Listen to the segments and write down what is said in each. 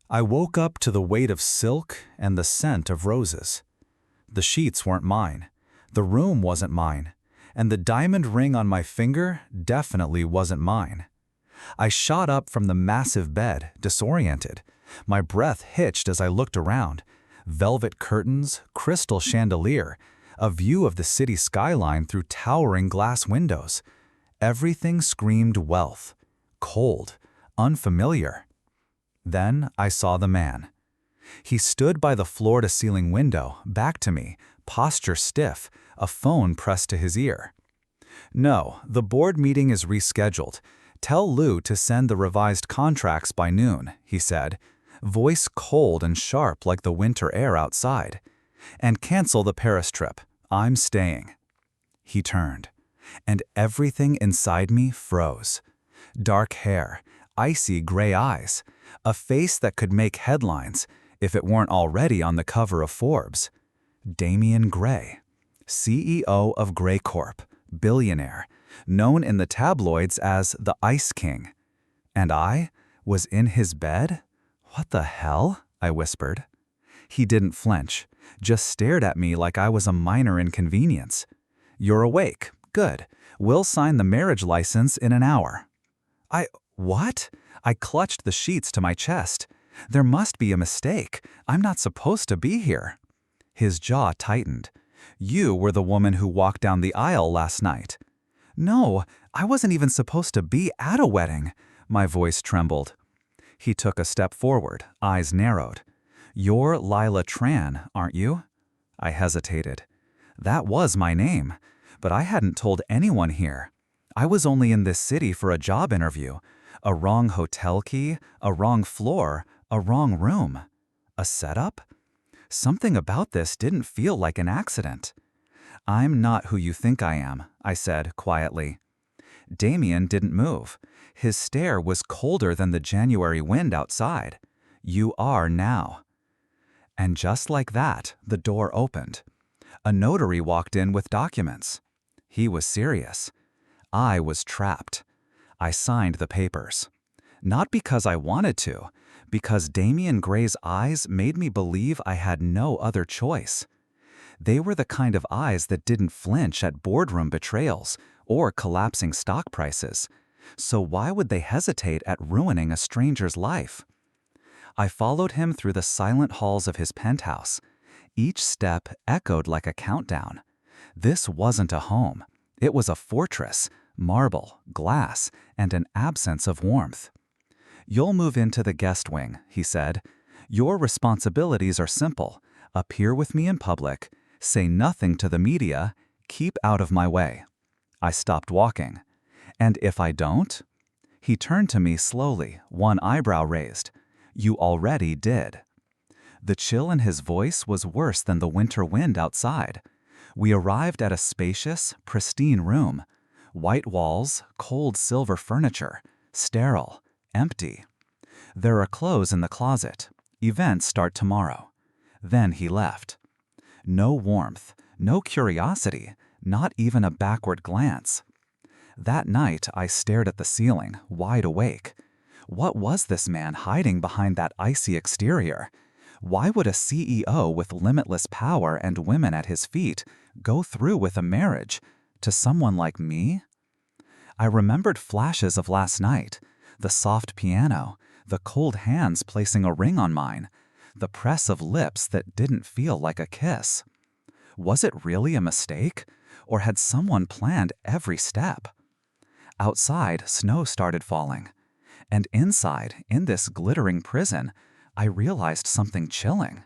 I woke up to the weight of silk and the scent of roses. The sheets weren't mine, the room wasn't mine, and the diamond ring on my finger definitely wasn't mine. I shot up from the massive bed, disoriented. My breath hitched as I looked around. Velvet curtains, crystal chandelier, a view of the city skyline through towering glass windows. Everything screamed wealth, cold, unfamiliar. Then I saw the man. He stood by the floor-to-ceiling window, back to me, posture stiff, a phone pressed to his ear. "No, the board meeting is rescheduled. Tell Lou to send the revised contracts by noon," he said, voice cold and sharp like the winter air outside. "And cancel the Paris trip. I'm staying." He turned, and everything inside me froze. Dark hair, icy gray eyes, a face that could make headlines if it weren't already on the cover of Forbes. Damien Gray, CEO of Gray Corp, billionaire, known in the tabloids as the Ice King. And I was in his bed? "What the hell?" I whispered. He didn't flinch, just stared at me like I was a minor inconvenience. "You're awake. Good. We'll sign the marriage license in an hour." What? I clutched the sheets to my chest. There must be a mistake. I'm not supposed to be here. His jaw tightened. "You were the woman who walked down the aisle last night." "No, I wasn't even supposed to be at a wedding." My voice trembled. He took a step forward, eyes narrowed. "You're Lyla Tran, aren't you?" I hesitated. That was my name, but I hadn't told anyone here. I was only in this city for a job interview. A wrong hotel key, a wrong floor, a wrong room. A setup? Something about this didn't feel like an accident. "I'm not who you think I am," I said quietly. Damien didn't move. His stare was colder than the January wind outside. "You are now." And just like that, the door opened. A notary walked in with documents. He was serious. I was trapped. I signed the papers. Not because I wanted to, because Damien Gray's eyes made me believe I had no other choice. They were the kind of eyes that didn't flinch at boardroom betrayals or collapsing stock prices. So why would they hesitate at ruining a stranger's life? I followed him through the silent halls of his penthouse. Each step echoed like a countdown. This wasn't a home. It was a fortress, marble, glass, and an absence of warmth. "You'll move into the guest wing," he said. "Your responsibilities are simple. Appear with me in public, say nothing to the media, keep out of my way." I stopped walking. "And if I don't?" He turned to me slowly, one eyebrow raised. "You already did." The chill in his voice was worse than the winter wind outside. We arrived at a spacious, pristine room. White walls, cold silver furniture, sterile, empty. "There are clothes in the closet. Events start tomorrow." Then he left. No warmth, no curiosity, not even a backward glance. That night I stared at the ceiling, wide awake. What was this man hiding behind that icy exterior? Why would a CEO with limitless power and women at his feet go through with a marriage to someone like me? I remembered flashes of last night, the soft piano, the cold hands placing a ring on mine, the press of lips that didn't feel like a kiss. Was it really a mistake, or had someone planned every step? Outside, snow started falling, and inside, in this glittering prison, I realized something chilling.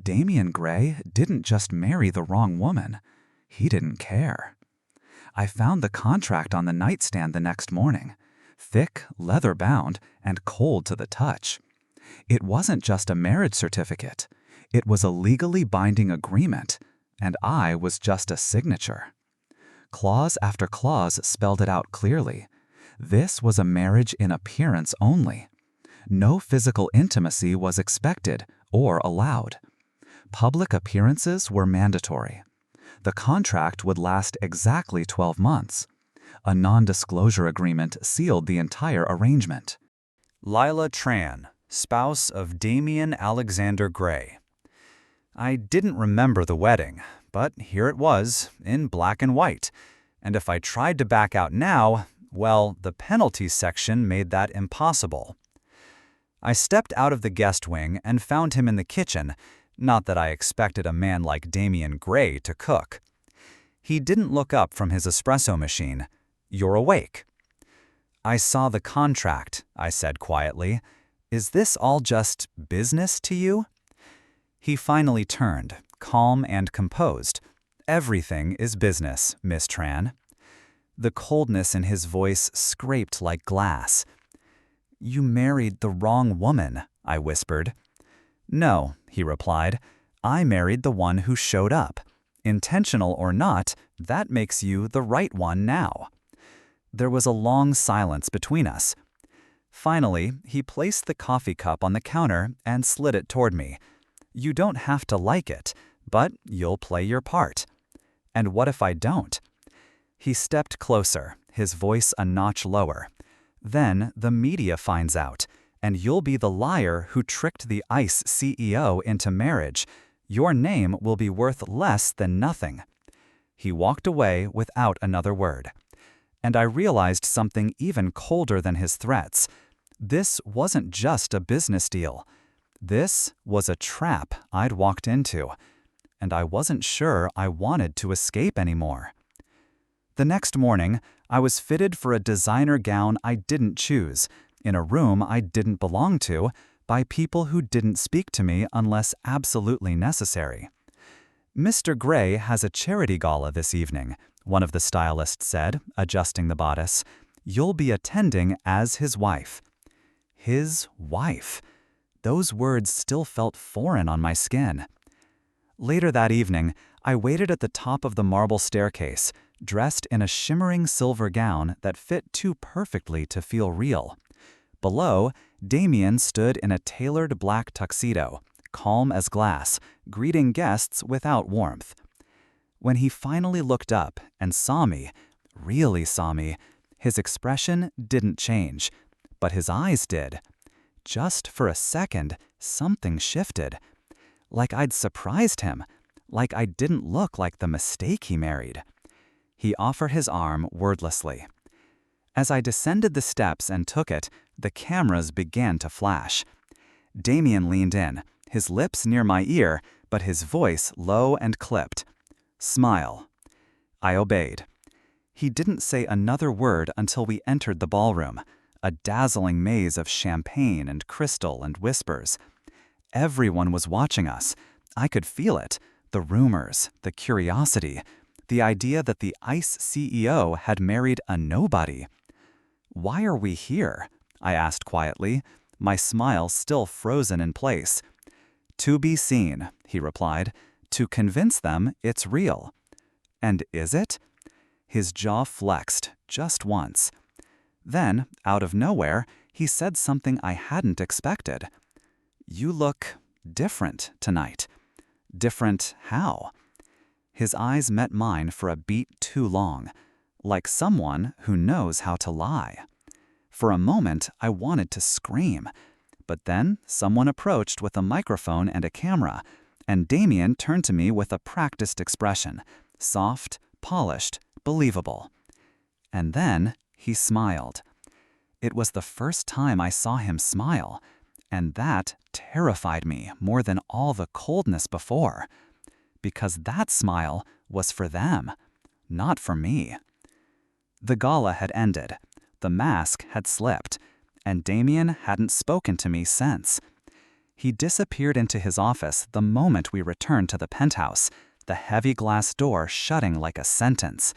Damien Gray didn't just marry the wrong woman. He didn't care. I found the contract on the nightstand the next morning, thick, leather-bound, and cold to the touch. It wasn't just a marriage certificate. It was a legally binding agreement, and I was just a signature. Clause after clause spelled it out clearly. This was a marriage in appearance only. No physical intimacy was expected or allowed. Public appearances were mandatory. The contract would last exactly 12 months. A non-disclosure agreement sealed the entire arrangement. Lyla Tran, spouse of Damien Alexander Gray. I didn't remember the wedding, but here it was, in black and white, and if I tried to back out now, well, the penalties section made that impossible. I stepped out of the guest wing and found him in the kitchen, not that I expected a man like Damien Gray to cook. He didn't look up from his espresso machine. "You're awake." "I saw the contract," I said quietly. "Is this all just business to you?" He finally turned, calm and composed. "Everything is business, Miss Tran." The coldness in his voice scraped like glass. "You married the wrong woman," I whispered. "No," he replied. "I married the one who showed up. Intentional or not, that makes you the right one now." There was a long silence between us. Finally, he placed the coffee cup on the counter and slid it toward me. "You don't have to like it, but you'll play your part." "And what if I don't?" He stepped closer, his voice a notch lower. "Then the media finds out, and you'll be the liar who tricked the ICE CEO into marriage. Your name will be worth less than nothing." He walked away without another word. And I realized something even colder than his threats. This wasn't just a business deal. This was a trap I'd walked into, and I wasn't sure I wanted to escape anymore. The next morning, I was fitted for a designer gown I didn't choose, in a room I didn't belong to, by people who didn't speak to me unless absolutely necessary. "Mr. Gray has a charity gala this evening," one of the stylists said, adjusting the bodice. "You'll be attending as his wife." His wife. Those words still felt foreign on my skin. Later that evening, I waited at the top of the marble staircase, dressed in a shimmering silver gown that fit too perfectly to feel real. Below, Damien stood in a tailored black tuxedo, calm as glass, greeting guests without warmth. When he finally looked up and saw me, really saw me, his expression didn't change, but his eyes did. Just for a second, something shifted. Like I'd surprised him, like I didn't look like the mistake he married. He offered his arm wordlessly. As I descended the steps and took it, the cameras began to flash. Damien leaned in, his lips near my ear, but his voice low and clipped. "Smile." I obeyed. He didn't say another word until we entered the ballroom, a dazzling maze of champagne and crystal and whispers. Everyone was watching us. I could feel it, the rumors, the curiosity, the idea that the ICE CEO had married a nobody. "Why are we here?" I asked quietly, my smile still frozen in place. "To be seen," he replied. "To convince them it's real." "And is it?" His jaw flexed, just once. Then, out of nowhere, he said something I hadn't expected. "You look different tonight." "Different how?" His eyes met mine for a beat too long, like someone who knows how to lie. For a moment, I wanted to scream. But then someone approached with a microphone and a camera, and Damien turned to me with a practiced expression, soft, polished, believable. And then he smiled. It was the first time I saw him smile, and that terrified me more than all the coldness before. Because that smile was for them, not for me. The gala had ended. The mask had slipped, and Damien hadn't spoken to me since. He disappeared into his office the moment we returned to the penthouse, the heavy glass door shutting like a sentence.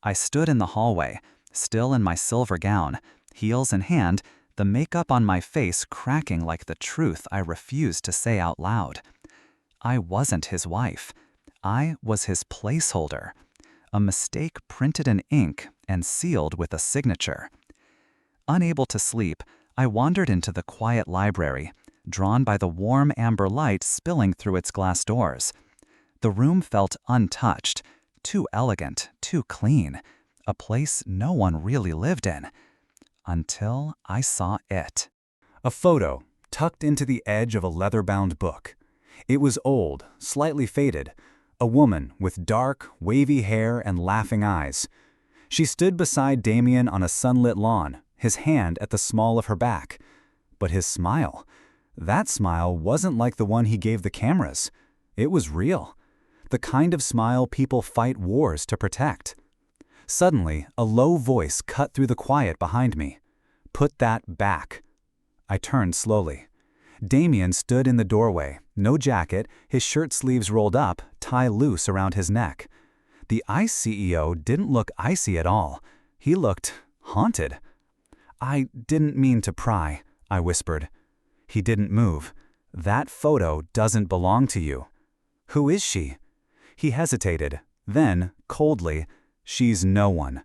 I stood in the hallway, still in my silver gown, heels in hand, the makeup on my face cracking like the truth I refused to say out loud. I wasn't his wife. I was his placeholder. A mistake printed in ink and sealed with a signature. Unable to sleep, I wandered into the quiet library, drawn by the warm amber light spilling through its glass doors. The room felt untouched, too elegant, too clean, a place no one really lived in. Until I saw it. A photo, tucked into the edge of a leather-bound book. It was old, slightly faded, a woman with dark, wavy hair and laughing eyes. She stood beside Damien on a sunlit lawn, his hand at the small of her back. But his smile, that smile wasn't like the one he gave the cameras. It was real. The kind of smile people fight wars to protect. Suddenly, a low voice cut through the quiet behind me. "Put that back." I turned slowly. Damien stood in the doorway, no jacket, his shirt sleeves rolled up, tie loose around his neck. The ICE CEO didn't look icy at all. He looked haunted. "I didn't mean to pry," I whispered. He didn't move. "That photo doesn't belong to you." "Who is she?" He hesitated. Then, coldly, "She's no one."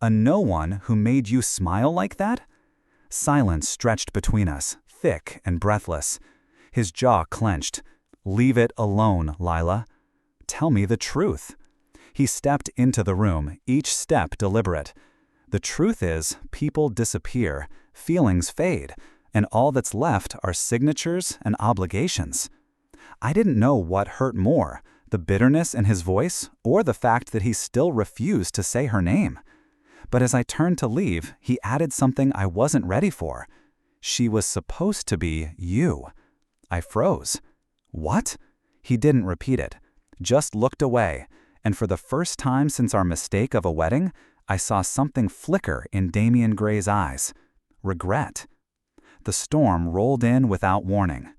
"A no one who made you smile like that?" Silence stretched between us, thick and breathless. His jaw clenched. "Leave it alone, Lyla. Tell me the truth." He stepped into the room, each step deliberate. "The truth is, people disappear, feelings fade, and all that's left are signatures and obligations." I didn't know what hurt more, the bitterness in his voice or the fact that he still refused to say her name. But as I turned to leave, he added something I wasn't ready for. "She was supposed to be you." I froze. "What?" He didn't repeat it, just looked away, and for the first time since our mistake of a wedding, I saw something flicker in Damien Gray's eyes. Regret. The storm rolled in without warning.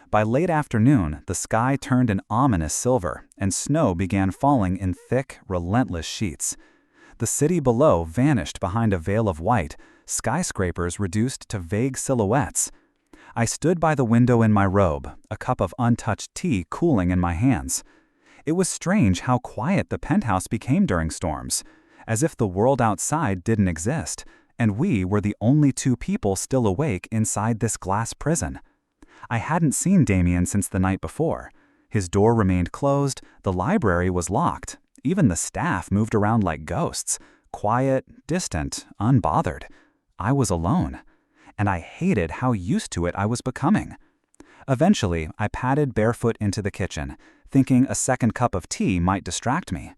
By late afternoon, the sky turned an ominous silver, and snow began falling in thick, relentless sheets. The city below vanished behind a veil of white, skyscrapers reduced to vague silhouettes. I stood by the window in my robe, a cup of untouched tea cooling in my hands. It was strange how quiet the penthouse became during storms, as if the world outside didn't exist, and we were the only two people still awake inside this glass prison. I hadn't seen Damien since the night before. His door remained closed, the library was locked, even the staff moved around like ghosts, quiet, distant, unbothered. I was alone, and I hated how used to it I was becoming. Eventually, I padded barefoot into the kitchen, thinking a second cup of tea might distract me.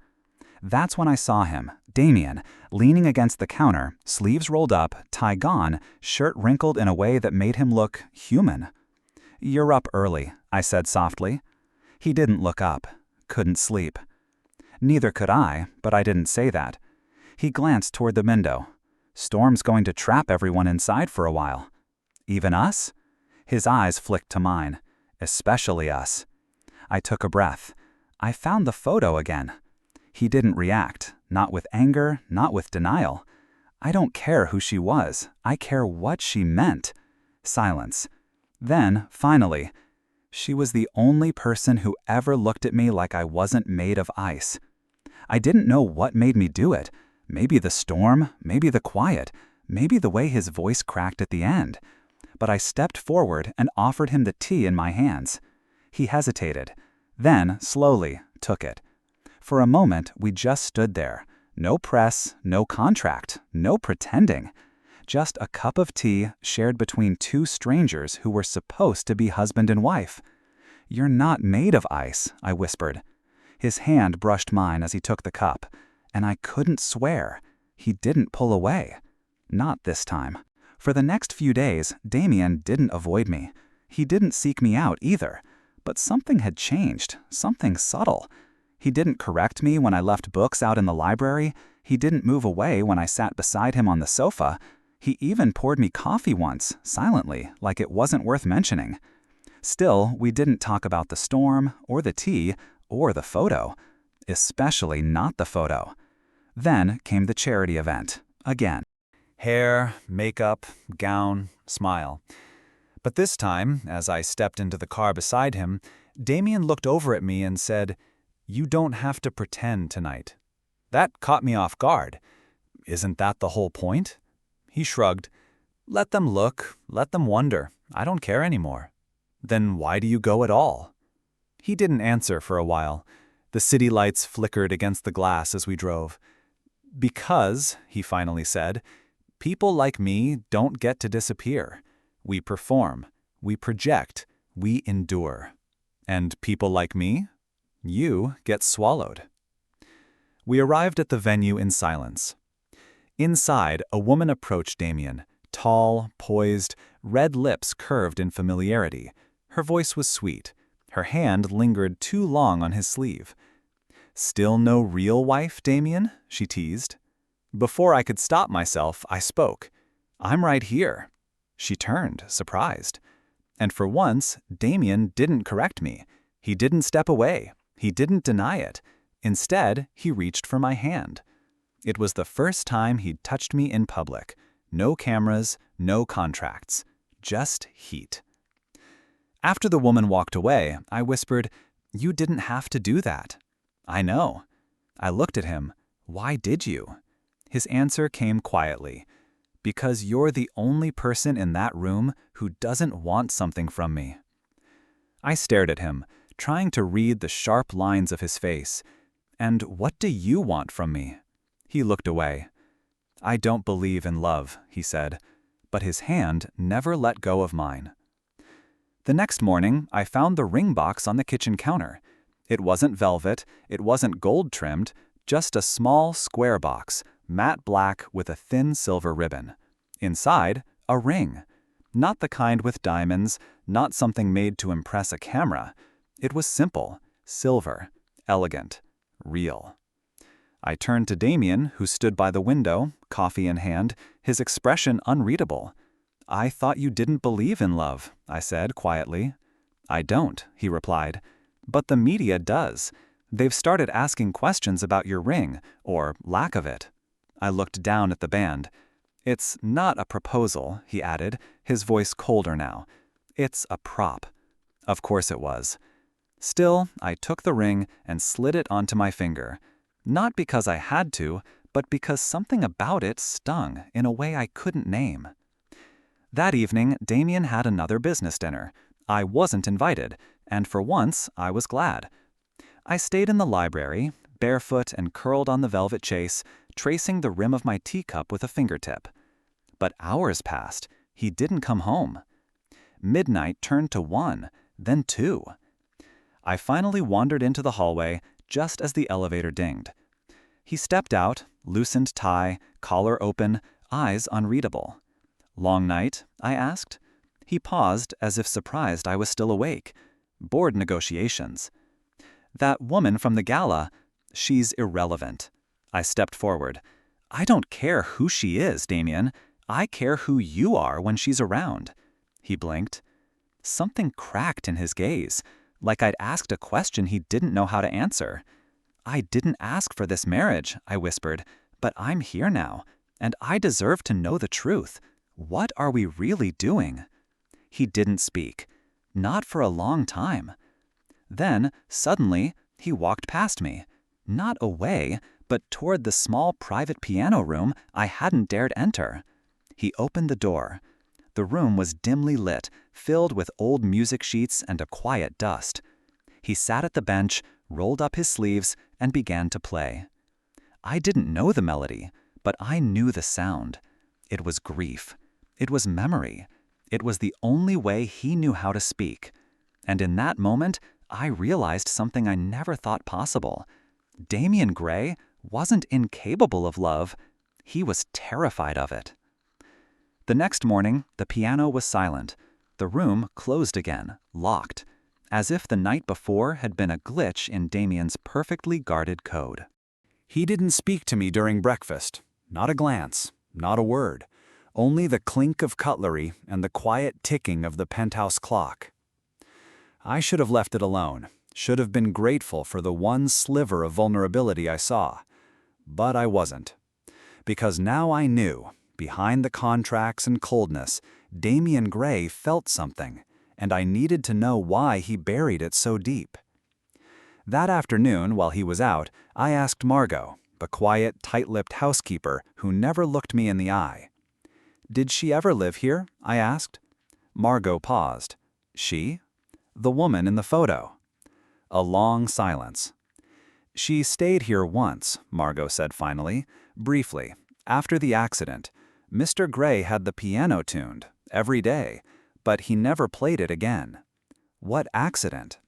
That's when I saw him, Damien, leaning against the counter, sleeves rolled up, tie gone, shirt wrinkled in a way that made him look human. "You're up early," I said softly. He didn't look up, couldn't sleep. Neither could I, but I didn't say that. He glanced toward the window. "Storm's going to trap everyone inside for a while." "Even us?" His eyes flicked to mine. "Especially us." I took a breath. I found the photo again. He didn't react, not with anger, not with denial. "I don't care who she was. I care what she meant." Silence. Then, finally, "She was the only person who ever looked at me like I wasn't made of ice." I didn't know what made me do it. Maybe the storm, maybe the quiet, maybe the way his voice cracked at the end. But I stepped forward and offered him the tea in my hands. He hesitated, then, slowly, took it. For a moment, we just stood there. No press, no contract, no pretending. Just a cup of tea shared between two strangers who were supposed to be husband and wife. "You're not made of ice," I whispered. His hand brushed mine as he took the cup, and I couldn't swear. He didn't pull away. Not this time. For the next few days, Damien didn't avoid me. He didn't seek me out either. But something had changed, something subtle. He didn't correct me when I left books out in the library. He didn't move away when I sat beside him on the sofa. He even poured me coffee once, silently, like it wasn't worth mentioning. Still, we didn't talk about the storm, or the tea, or the photo. Especially not the photo. Then came the charity event, again. Hair, makeup, gown, smile. But this time, as I stepped into the car beside him, Damien looked over at me and said, "You don't have to pretend tonight." That caught me off guard. Isn't that the whole point? He shrugged. "Let them look, let them wonder. I don't care anymore." "Then why do you go at all?" He didn't answer for a while. The city lights flickered against the glass as we drove. "Because," he finally said, "people like me don't get to disappear. We perform. We project, we endure. And people like me? You get swallowed. We arrived at the venue in silence. Inside, a woman approached Damien, tall, poised, red lips curved in familiarity. Her voice was sweet. Her hand lingered too long on his sleeve. "Still no real wife, Damien?" she teased. Before I could stop myself, I spoke. "I'm right here." She turned, surprised. And for once, Damien didn't correct me. He didn't step away. He didn't deny it. Instead, he reached for my hand. It was the first time he'd touched me in public. No cameras, no contracts. Just heat. After the woman walked away, I whispered, "You didn't have to do that." "I know." I looked at him. "Why did you?" His answer came quietly. "Because you're the only person in that room who doesn't want something from me." I stared at him, trying to read the sharp lines of his face. "And what do you want from me?" He looked away. "I don't believe in love," he said, but his hand never let go of mine. The next morning, I found the ring box on the kitchen counter. It wasn't velvet, it wasn't gold-trimmed, just a small, square box, matte black with a thin silver ribbon. Inside, a ring. Not the kind with diamonds, not something made to impress a camera. It was simple, silver, elegant, real. I turned to Damien, who stood by the window, coffee in hand, his expression unreadable. "I thought you didn't believe in love," I said quietly. "I don't," he replied. "But the media does. They've started asking questions about your ring, or lack of it." I looked down at the band. "It's not a proposal," he added, his voice colder now. "It's a prop." Of course it was. Still, I took the ring and slid it onto my finger. Not because I had to, but because something about it stung in a way I couldn't name. That evening, Damien had another business dinner. I wasn't invited, and for once, I was glad. I stayed in the library, barefoot and curled on the velvet chase, tracing the rim of my teacup with a fingertip. But hours passed. He didn't come home. Midnight turned to 1, then 2. I finally wandered into the hallway just as the elevator dinged. He stepped out, loosened tie, collar open, eyes unreadable. "Long night?" I asked. He paused as if surprised I was still awake. "Board negotiations." "That woman from the gala, she's irrelevant." I stepped forward. "I don't care who she is, Damien. I care who you are when she's around." He blinked. Something cracked in his gaze, like I'd asked a question he didn't know how to answer. "I didn't ask for this marriage," I whispered, "but I'm here now, and I deserve to know the truth. What are we really doing?" He didn't speak. Not for a long time. Then, suddenly, he walked past me. Not away, but toward the small private piano room I hadn't dared enter. He opened the door. The room was dimly lit, filled with old music sheets and a quiet dust. He sat at the bench, rolled up his sleeves, and began to play. I didn't know the melody, but I knew the sound. It was grief. It was memory. It was the only way he knew how to speak. And in that moment, I realized something I never thought possible. Damien Gray wasn't incapable of love. He was terrified of it. The next morning, the piano was silent. The room closed again, locked, as if the night before had been a glitch in Damien's perfectly guarded code. He didn't speak to me during breakfast. Not a glance, not a word. Only the clink of cutlery and the quiet ticking of the penthouse clock. I should have left it alone, should have been grateful for the one sliver of vulnerability I saw. But I wasn't. Because now I knew, behind the contracts and coldness, Damien Gray felt something, and I needed to know why he buried it so deep. That afternoon, while he was out, I asked Margot, the quiet, tight-lipped housekeeper who never looked me in the eye. "Did she ever live here?" I asked. Margot paused. "She?" "The woman in the photo." A long silence. "She stayed here once," Margot said finally, "briefly, after the accident. Mr. Gray had the piano tuned, every day, But he never played it again. What accident?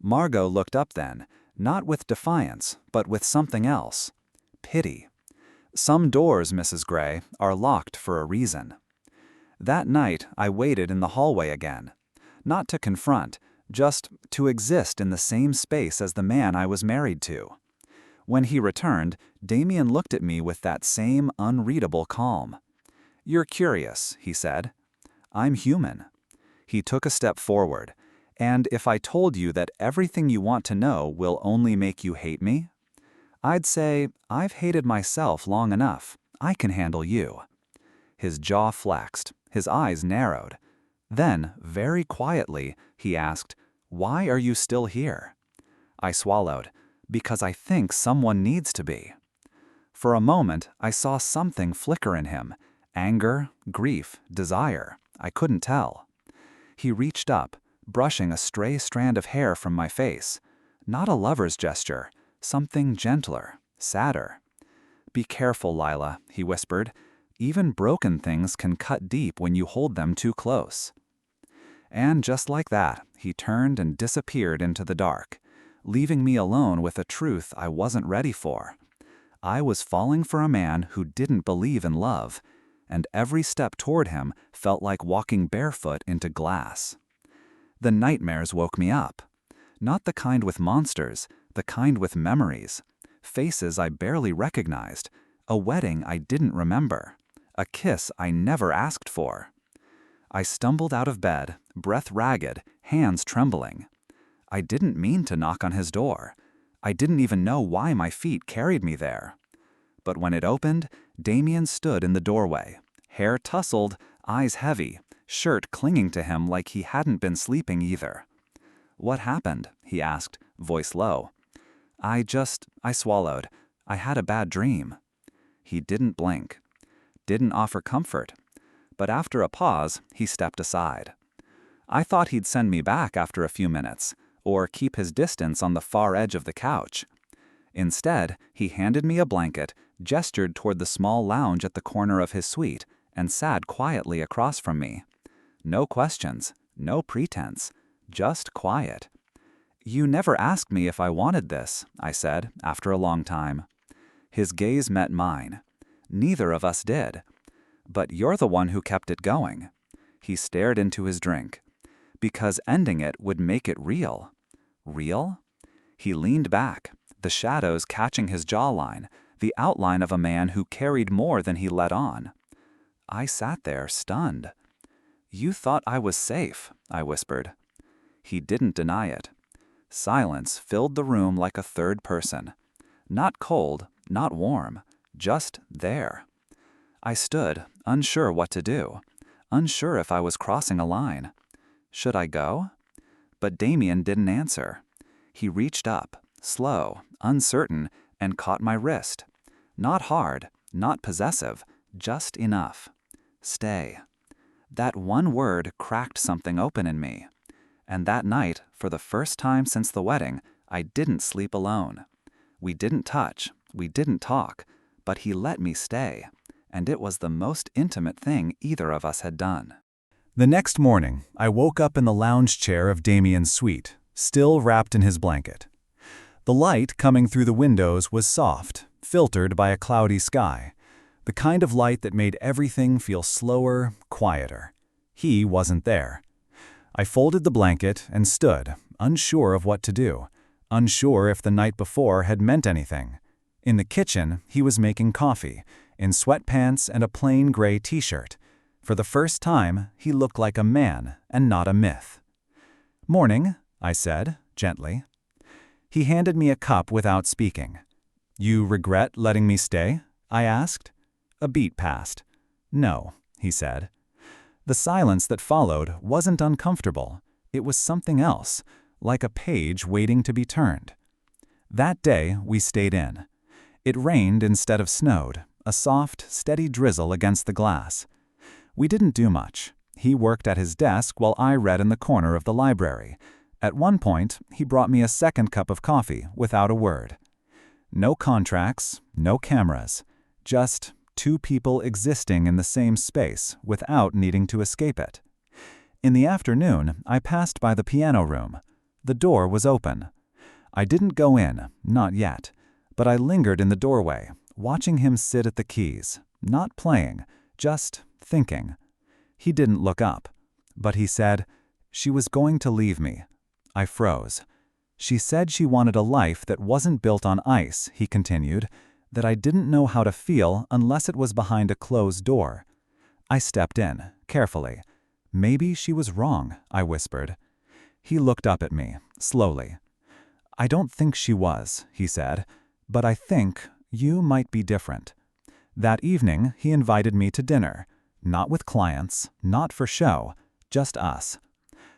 Margot looked up then, not with defiance, but with something else. Pity. Some doors, Mrs. Gray, are locked for a reason. That night, I waited in the hallway again. Not to confront, just to exist in the same space as the man I was married to. When he returned, Damien looked at me with that same unreadable calm. "You're curious," he said. "I'm human." He took a step forward. "And if I told you that everything you want to know will only make you hate me?" I'd say, "I've hated myself long enough. I can handle you." His jaw flexed. His eyes narrowed. Then, very quietly, he asked, "Why are you still here?" I swallowed. "Because I think someone needs to be." For a moment, I saw something flicker in him. Anger, grief, desire. I couldn't tell. He reached up, brushing a stray strand of hair from my face. Not a lover's gesture. Something gentler, sadder. "Be careful, Lyla," he whispered. "Even broken things can cut deep when you hold them too close." And just like that, he turned and disappeared into the dark, leaving me alone with a truth I wasn't ready for. I was falling for a man who didn't believe in love, and every step toward him felt like walking barefoot into glass. The nightmares woke me up. Not the kind with monsters, the kind with memories. Faces I barely recognized. A wedding I didn't remember. A kiss I never asked for. I stumbled out of bed, breath ragged, hands trembling. I didn't mean to knock on his door. I didn't even know why my feet carried me there. But when it opened, Damien stood in the doorway, hair tousled, eyes heavy, shirt clinging to him like he hadn't been sleeping either. "What happened?" he asked, voice low. I swallowed. "I had a bad dream." He didn't blink. Didn't offer comfort. But after a pause, he stepped aside. I thought he'd send me back after a few minutes, or keep his distance on the far edge of the couch. Instead, he handed me a blanket, gestured toward the small lounge at the corner of his suite, and sat quietly across from me. No questions, no pretense, just quiet. "You never asked me if I wanted this," I said, after a long time. His gaze met mine. "Neither of us did. But you're the one who kept it going." He stared into his drink. "Because ending it would make it real." Real? He leaned back, the shadows catching his jawline, the outline of a man who carried more than he let on. I sat there, stunned. "You thought I was safe," I whispered. He didn't deny it. Silence filled the room like a third person. Not cold, not warm, just there. I stood, unsure what to do, unsure if I was crossing a line. Should I go? But Damien didn't answer. He reached up, slow, uncertain, and caught my wrist. Not hard, not possessive, just enough. Stay. That one word cracked something open in me. And that night, for the first time since the wedding, I didn't sleep alone. We didn't touch, we didn't talk, but he let me stay, and it was the most intimate thing either of us had done. The next morning, I woke up in the lounge chair of Damien's suite, still wrapped in his blanket. The light coming through the windows was soft, filtered by a cloudy sky, the kind of light that made everything feel slower, quieter. He wasn't there. I folded the blanket and stood, unsure of what to do, unsure if the night before had meant anything. In the kitchen, he was making coffee, in sweatpants and a plain gray t-shirt. For the first time, he looked like a man and not a myth. "Morning," I said, gently. He handed me a cup without speaking. "You regret letting me stay?" I asked. A beat passed. "No," he said. The silence that followed wasn't uncomfortable. It was something else, like a page waiting to be turned. That day, we stayed in. It rained instead of snowed, a soft, steady drizzle against the glass. We didn't do much. He worked at his desk while I read in the corner of the library. At one point, he brought me a second cup of coffee without a word. No contracts, no cameras, just two people existing in the same space without needing to escape it. In the afternoon, I passed by the piano room. The door was open. I didn't go in, not yet, but I lingered in the doorway, watching him sit at the keys, not playing, just thinking. He didn't look up, but he said, "She was going to leave me." I froze. "She said she wanted a life that wasn't built on ice," he continued, "that I didn't know how to feel unless it was behind a closed door." I stepped in, carefully. "Maybe she was wrong," I whispered. He looked up at me, slowly. "I don't think she was," he said, "but I think you might be different." That evening, he invited me to dinner. Not with clients, not for show, just us.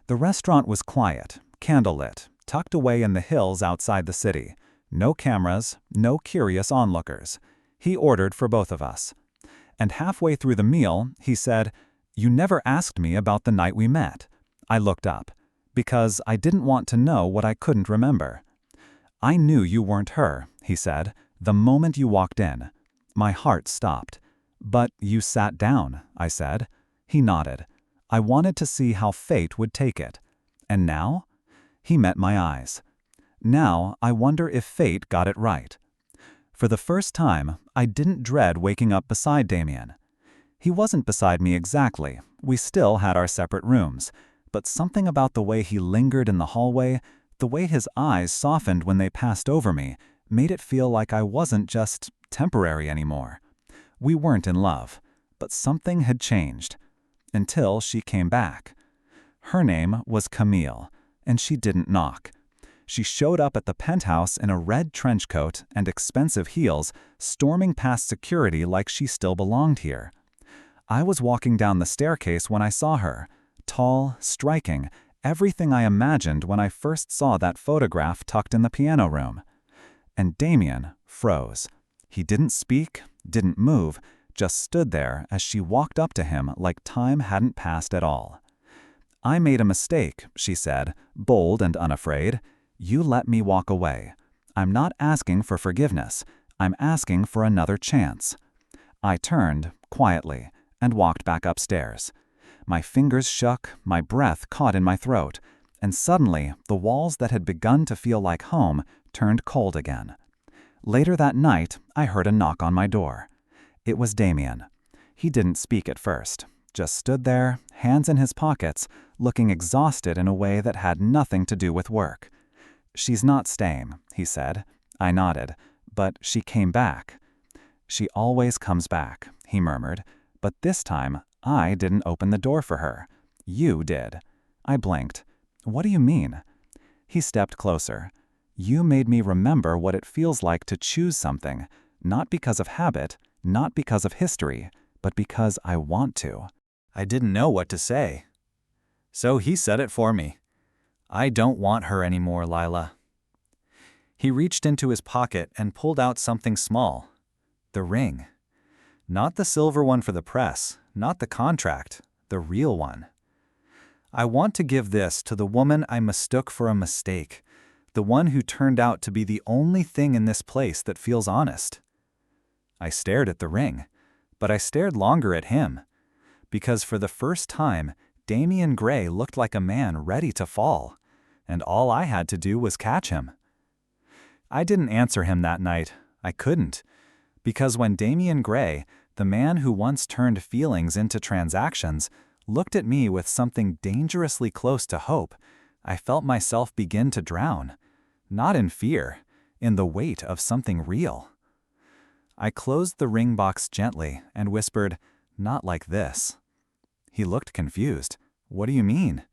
The restaurant was quiet, candlelit, tucked away in the hills outside the city. No cameras, no curious onlookers. He ordered for both of us. And halfway through the meal, he said, "You never asked me about the night we met." I looked up, because I didn't want to know what I couldn't remember. "I knew you weren't her," he said, "the moment you walked in." My heart stopped. "But you sat down," I said. He nodded. I wanted to see how fate would take it. "And now?" He met my eyes. "Now, I wonder if fate got it right." For the first time, I didn't dread waking up beside Damien. He wasn't beside me exactly, we still had our separate rooms, but something about the way he lingered in the hallway, the way his eyes softened when they passed over me, made it feel like I wasn't just temporary anymore. We weren't in love, but something had changed. Until she came back. Her name was Camille, and she didn't knock. She showed up at the penthouse in a red trench coat and expensive heels, storming past security like she still belonged here. I was walking down the staircase when I saw her, tall, striking, everything I imagined when I first saw that photograph tucked in the piano room. And Damien froze. He didn't speak, didn't move, just stood there as she walked up to him like time hadn't passed at all. "I made a mistake," she said, bold and unafraid. "You let me walk away. I'm not asking for forgiveness. I'm asking for another chance." I turned, quietly, and walked back upstairs. My fingers shook, my breath caught in my throat, and suddenly the walls that had begun to feel like home turned cold again. Later that night, I heard a knock on my door. It was Damien. He didn't speak at first, just stood there, hands in his pockets, looking exhausted in a way that had nothing to do with work. "She's not staying," he said. I nodded, "But she came back." "She always comes back," he murmured, "but this time I didn't open the door for her. You did." I blinked. "What do you mean?" He stepped closer. "You made me remember what it feels like to choose something, not because of habit, not because of history, but because I want to." I didn't know what to say. So he said it for me. "I don't want her anymore, Lyla." He reached into his pocket and pulled out something small. The ring. Not the silver one for the press, not the contract, the real one. "I want to give this to the woman I mistook for a mistake, the one who turned out to be the only thing in this place that feels honest." I stared at the ring, but I stared longer at him, because for the first time, Damien Gray looked like a man ready to fall, and all I had to do was catch him. I didn't answer him that night. I couldn't, because when Damien Gray, the man who once turned feelings into transactions, looked at me with something dangerously close to hope, I felt myself begin to drown, not in fear, in the weight of something real. I closed the ring box gently and whispered, "Not like this." He looked confused. "What do you mean?"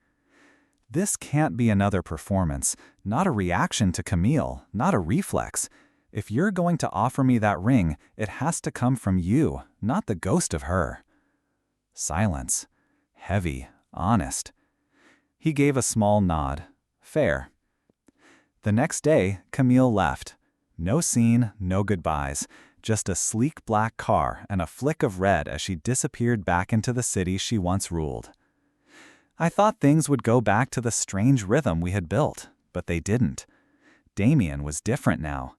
"This can't be another performance, not a reaction to Camille, not a reflex. If you're going to offer me that ring, it has to come from you, not the ghost of her." Silence. Heavy, honest. He gave a small nod. "Fair." The next day, Camille left. No scene, no goodbyes, just a sleek black car and a flick of red as she disappeared back into the city she once ruled. I thought things would go back to the strange rhythm we had built, but they didn't. Damien was different now.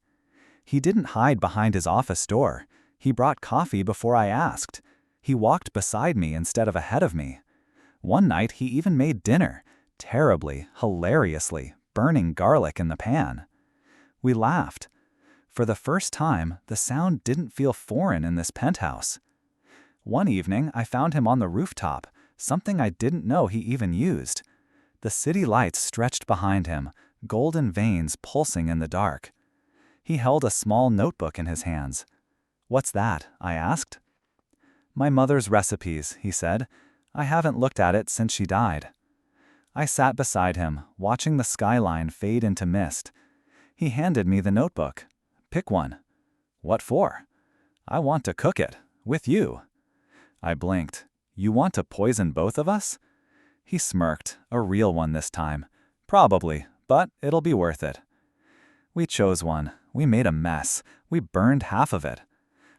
He didn't hide behind his office door. He brought coffee before I asked. He walked beside me instead of ahead of me. One night he even made dinner, terribly, hilariously, burning garlic in the pan. We laughed. For the first time, the sound didn't feel foreign in this penthouse. One evening, I found him on the rooftop, something I didn't know he even used. The city lights stretched behind him, golden veins pulsing in the dark. He held a small notebook in his hands. "What's that?" I asked. "My mother's recipes," he said. "I haven't looked at it since she died." I sat beside him, watching the skyline fade into mist. He handed me the notebook. "Pick one." "What for?" "I want to cook it. With you." I blinked. "You want to poison both of us?" He smirked, a real one this time. "Probably, but it'll be worth it." We chose one. We made a mess. We burned half of it.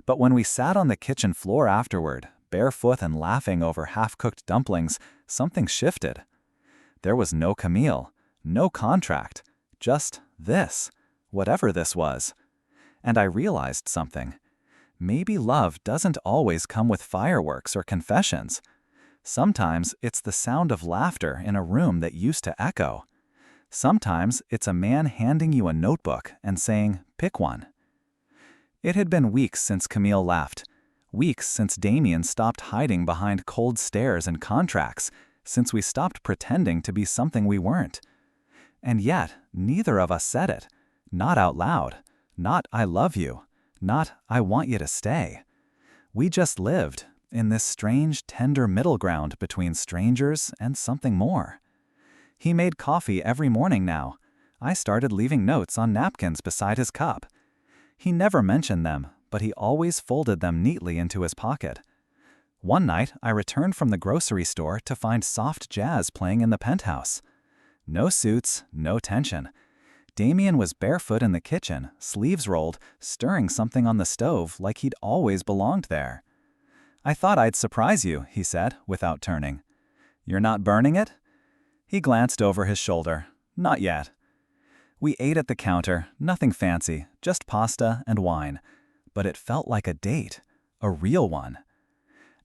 But when we sat on the kitchen floor afterward, barefoot and laughing over half-cooked dumplings, something shifted. There was no Camille, no contract, just this, whatever this was. And I realized something. Maybe love doesn't always come with fireworks or confessions. Sometimes it's the sound of laughter in a room that used to echo. Sometimes it's a man handing you a notebook and saying, "Pick one." It had been weeks since Camille left. Weeks since Damien stopped hiding behind cold stares and contracts, since we stopped pretending to be something we weren't. And yet, neither of us said it. Not out loud. Not "I love you." Not "I want you to stay." We just lived in this strange, tender middle ground between strangers and something more. He made coffee every morning now. I started leaving notes on napkins beside his cup. He never mentioned them, but he always folded them neatly into his pocket. One night, I returned from the grocery store to find soft jazz playing in the penthouse. No suits, no tension. Damien was barefoot in the kitchen, sleeves rolled, stirring something on the stove like he'd always belonged there. "I thought I'd surprise you," he said, without turning. "You're not burning it?" He glanced over his shoulder. "Not yet." We ate at the counter, nothing fancy, just pasta and wine. But it felt like a date, a real one.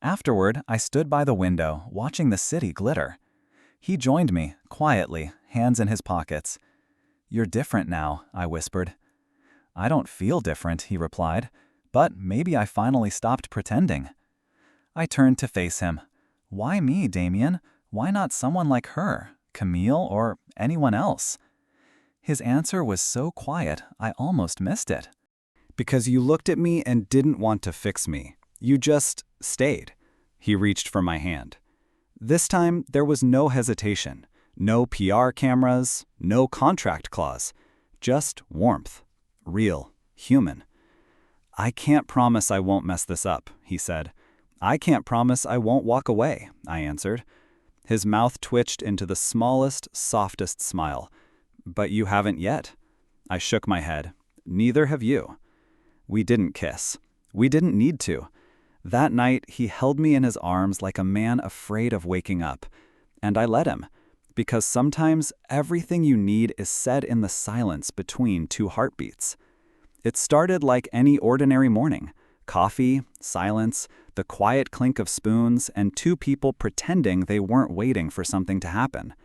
Afterward, I stood by the window, watching the city glitter. He joined me, quietly, hands in his pockets. "You're different now," I whispered. "I don't feel different," he replied, "but maybe I finally stopped pretending." I turned to face him. "Why me, Damien? Why not someone like her, Camille, or anyone else?" His answer was so quiet, I almost missed it. "Because you looked at me and didn't want to fix me. You just stayed." He reached for my hand. This time, there was no hesitation, no PR cameras, no contract clause, just warmth, real, human. "I can't promise I won't mess this up," he said. "I can't promise I won't walk away," I answered. His mouth twitched into the smallest, softest smile. "But you haven't yet." I shook my head. "Neither have you." We didn't kiss. We didn't need to. That night, he held me in his arms like a man afraid of waking up. And I let him. Because sometimes everything you need is said in the silence between two heartbeats. It started like any ordinary morning. Coffee, silence, the quiet clink of spoons, and two people pretending they weren't waiting for something to happen.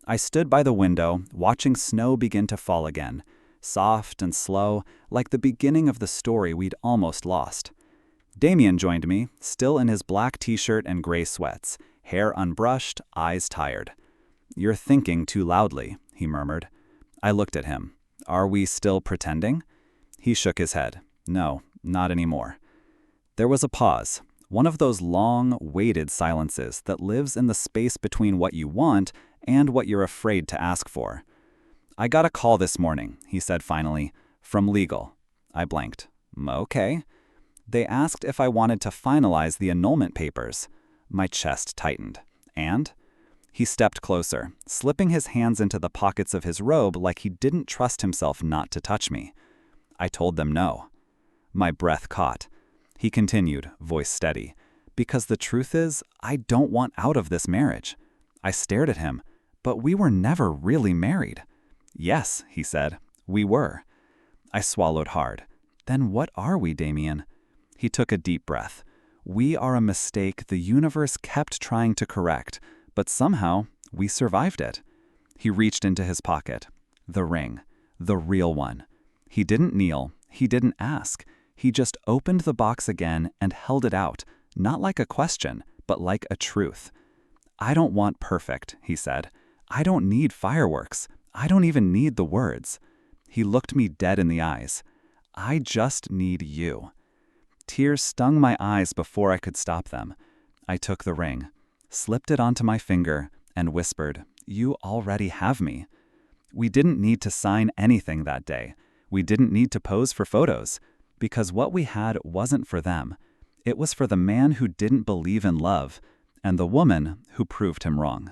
I stood by the window, watching snow begin to fall again, soft and slow, like the beginning of the story we'd almost lost. Damien joined me, still in his black t-shirt and gray sweats, hair unbrushed, eyes tired. "You're thinking too loudly," he murmured. I looked at him. "Are we still pretending?" He shook his head. "No, not anymore." There was a pause, one of those long, weighted silences that lives in the space between what you want and what you're afraid to ask for. "I got a call this morning," he said finally, "from legal." I blanked. "Okay." "They asked if I wanted to finalize the annulment papers." My chest tightened. "And?" He stepped closer, slipping his hands into the pockets of his robe like he didn't trust himself not to touch me. I told them no. My breath caught. He continued, voice steady. "Because the truth is, I don't want out of this marriage." I stared at him. "But we were never really married." "Yes," he said, "we were." I swallowed hard. "Then what are we, Damien?" He took a deep breath. "We are a mistake the universe kept trying to correct, But somehow, we survived it. He reached into his pocket. The ring. The real one. He didn't kneel. He didn't ask. He just opened the box again and held it out, not like a question, but like a truth. "I don't want perfect," he said. "I don't need fireworks. I don't even need the words." He looked me dead in the eyes. "I just need you." Tears stung my eyes before I could stop them. I took the ring, slipped it onto my finger, and whispered, "You already have me." We didn't need to sign anything that day. We didn't need to pose for photos, because what we had wasn't for them. It was for the man who didn't believe in love, and the woman who proved him wrong.